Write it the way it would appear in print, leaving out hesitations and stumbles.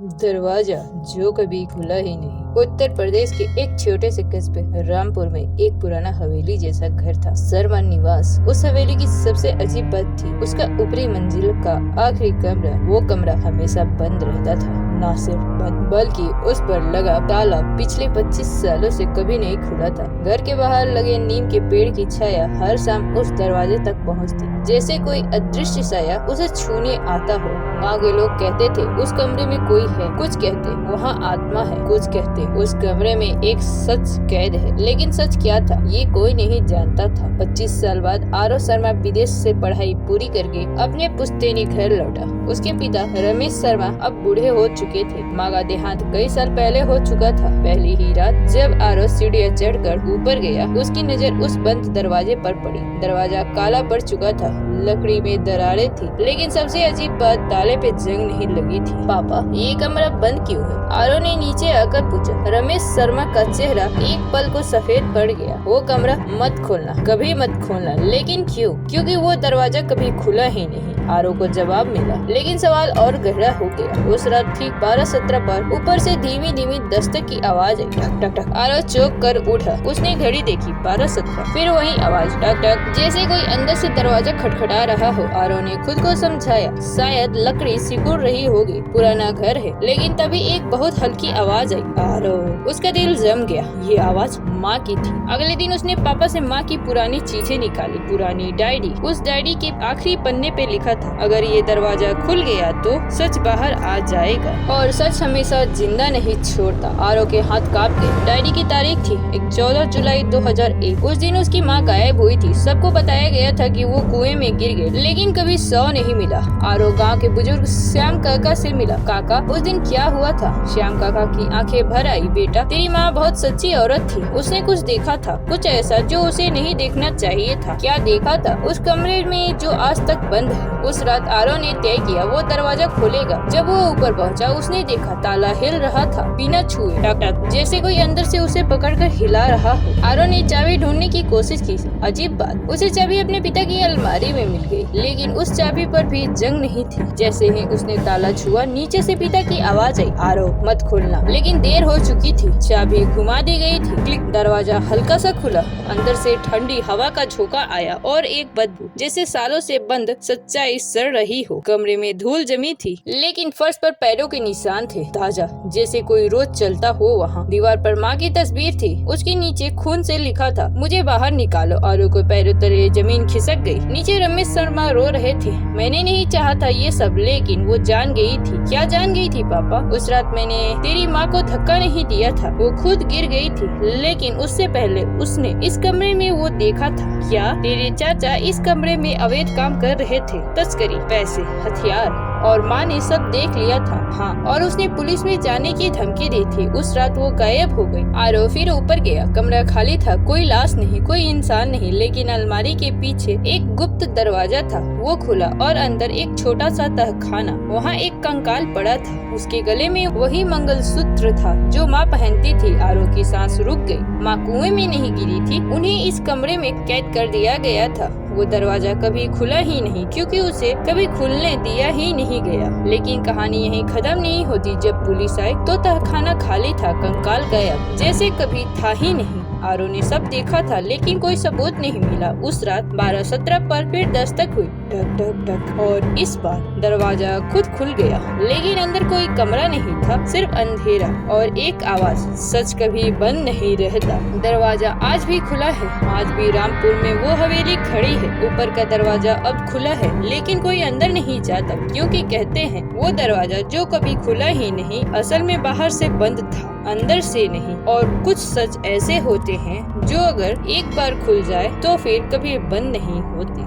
दरवाजा जो कभी खुला ही नहीं। उत्तर प्रदेश के एक छोटे से कस्बे रामपुर में एक पुराना हवेली जैसा घर था, शर्मा निवास। उस हवेली की सबसे अजीब बात थी उसका ऊपरी मंजिल का आखिरी कमरा। वो कमरा हमेशा बंद रहता था, न सिर्फ बंद बल्कि उस पर लगा ताला पिछले 25 सालों से कभी नहीं खुला था। घर के बाहर लगे नीम के पेड़ की छाया हर शाम उस दरवाजे तक पहुंचती, जैसे कोई अदृश्य साया उसे छूने आता हो। गाँव के लोग कहते थे उस कमरे में कोई है, कुछ कहते वहाँ आत्मा है, कुछ कहते उस कमरे में एक सच कैद है। लेकिन सच क्या था ये कोई नहीं जानता था। 25 साल बाद आरव शर्मा विदेश से पढ़ाई पूरी करके अपने पुश्तैनी घर लौटा। उसके पिता रमेश शर्मा अब बूढ़े हो चुके थे। माँ का देहांत कई साल पहले हो चुका था। पहली ही रात जब आरव सीढ़ियाँ चढ़कर ऊपर गया, उसकी नजर उस बंद दरवाजे पर पड़ी। दरवाजा काला पड़ चुका था, लकड़ी में दरारें थी, लेकिन सबसे अजीब बात ताले पे जंग नहीं लगी थी। पापा ये कमरा बंद क्यों है? आरव ने नीचे आकर पूछा। रमेश शर्मा का चेहरा एक पल को सफेद पड़ गया। वो कमरा मत खोलना, कभी मत खोलना। लेकिन क्यों? क्योंकि वो दरवाजा कभी खुला ही नहीं। आरव को जवाब मिला, लेकिन सवाल और गहरा हो गया। उस रात ठीक 12:17 पर ऊपर से धीमी धीमी दस्तक की आवाज आई, टक टक टक। आरव चौंक कर उठा। उसने घड़ी देखी, 12:17। फिर वही आवाज, टक टक, जैसे कोई अंदर से दरवाजा खटखटा रहा हो। आरव ने खुद को समझाया शायद लकड़ी सिकुड़ रही होगी, पुराना घर है। लेकिन तभी एक बहुत हल्की आवाज आई, आरव। उसका दिल जम गया। ये आवाज माँ की थी। अगले दिन उसने पापा से माँ की पुरानी चीजें निकाली, पुरानी डायरी। उस डायरी के आखिरी पन्ने पे लिखा था, अगर ये दरवाजा खुल गया तो सच बाहर आ जाएगा और सच हमेशा जिंदा नहीं छोड़ता। आरव के हाथ कांप गए। डायरी की तारीख थी 14 जुलाई 2001। उस दिन उसकी माँ गायब हुई थी। सबको बताया गया था कि वो कुएं में गिर गए, लेकिन कभी शव नहीं मिला। आरव गाँव के बुजुर्ग श्याम काका से मिला। काका उस दिन क्या हुआ था? श्याम काका की आंखें भर आई। बेटा तेरी माँ बहुत सच्ची औरत थी। उसने कुछ देखा था, कुछ ऐसा जो उसे नहीं देखना चाहिए था। क्या देखा था? उस कमरे में जो आज तक बंद है। उस रात आरव ने तय किया वो दरवाजा खोलेगा। जब वो ऊपर पहुंचा, उसने देखा ताला हिल रहा था बिना छुए, टक टक, जैसे कोई अंदर से उसे पकड़कर हिला रहा हो। आरव ने चाबी ढूंढने की कोशिश की। अजीब बात, उसे चाबी अपने पिता की अलमारी में मिल गई, लेकिन उस चाबी पर भी जंग नहीं थी। जैसे ही उसने ताला छुआ, नीचे से पिता की आवाज आई, आरव मत खोलना। लेकिन देर हो चुकी थी, चाबी घुमा दी गई थी। क्लिक, दरवाजा हल्का सा खुला। अंदर से ठंडी हवा का झोंका आया और एक बदबू, जैसे सालों से बंद सच्चाई सड़ रही हो। कमरे में धूल जमी थी, लेकिन फर्श पर पैरों के निशान थे, ताजा, जैसे कोई रोज चलता हो। वहाँ दीवार पर माँ की तस्वीर थी। उसके नीचे खून से लिखा था, मुझे बाहर निकालो। आरव को पैरों तले जमीन खिसक गई। नीचे रमेश शर्मा रो रहे थे। मैंने नहीं चाहा था ये सब, लेकिन वो जान गई थी। क्या जान गई थी पापा? उस रात मैंने तेरी माँ को धक्का नहीं दिया था, वो खुद गिर गई थी। लेकिन उससे पहले उसने इस कमरे में वो देखा था। क्या तेरे चाचा इस कमरे में अवैध काम कर रहे थे? तस्करी, पैसे, हथियार, और माँ ने सब देख लिया था। हाँ, और उसने पुलिस में जाने की धमकी दी थी। उस रात वो गायब हो गई। आरव फिर ऊपर गया। कमरा खाली था, कोई लाश नहीं, कोई इंसान नहीं, लेकिन अलमारी के पीछे एक गुप्त दरवाजा था। वो खुला और अंदर एक छोटा सा तहखाना। वहाँ एक कंकाल पड़ा था। उसके गले में वही मंगलसूत्र था जो माँ पहनती थी। आरव की सांस रुक गई। माँ कुएं में नहीं गिरी थी, उन्हें इस कमरे में कैद कर दिया गया था। वो दरवाजा कभी खुला ही नहीं, क्योंकि उसे कभी खुलने दिया ही नहीं गया। लेकिन कहानी यहीं खत्म नहीं होती। जब पुलिस आई तो तहखाना खाली था, कंकाल गायब, जैसे कभी था ही नहीं। आरव ने सब देखा था, लेकिन कोई सबूत नहीं मिला। उस रात 12:17 पर फिर दस्तक हुई, टक टक टक, और इस बार दरवाजा खुद खुल गया। लेकिन अंदर कोई कमरा नहीं था, सिर्फ अंधेरा और एक आवाज, सच कभी बंद नहीं रहता। दरवाजा आज भी खुला है। आज भी रामपुर में वो हवेली खड़ी है। ऊपर का दरवाजा अब खुला है, लेकिन कोई अंदर नहीं जाता, क्योंकि कहते हैं वो दरवाजा जो कभी खुला ही नहीं, असल में बाहर से बंद था, अंदर से नहीं। और कुछ सच ऐसे होते हैं जो अगर एक बार खुल जाए तो फिर कभी बंद नहीं होते।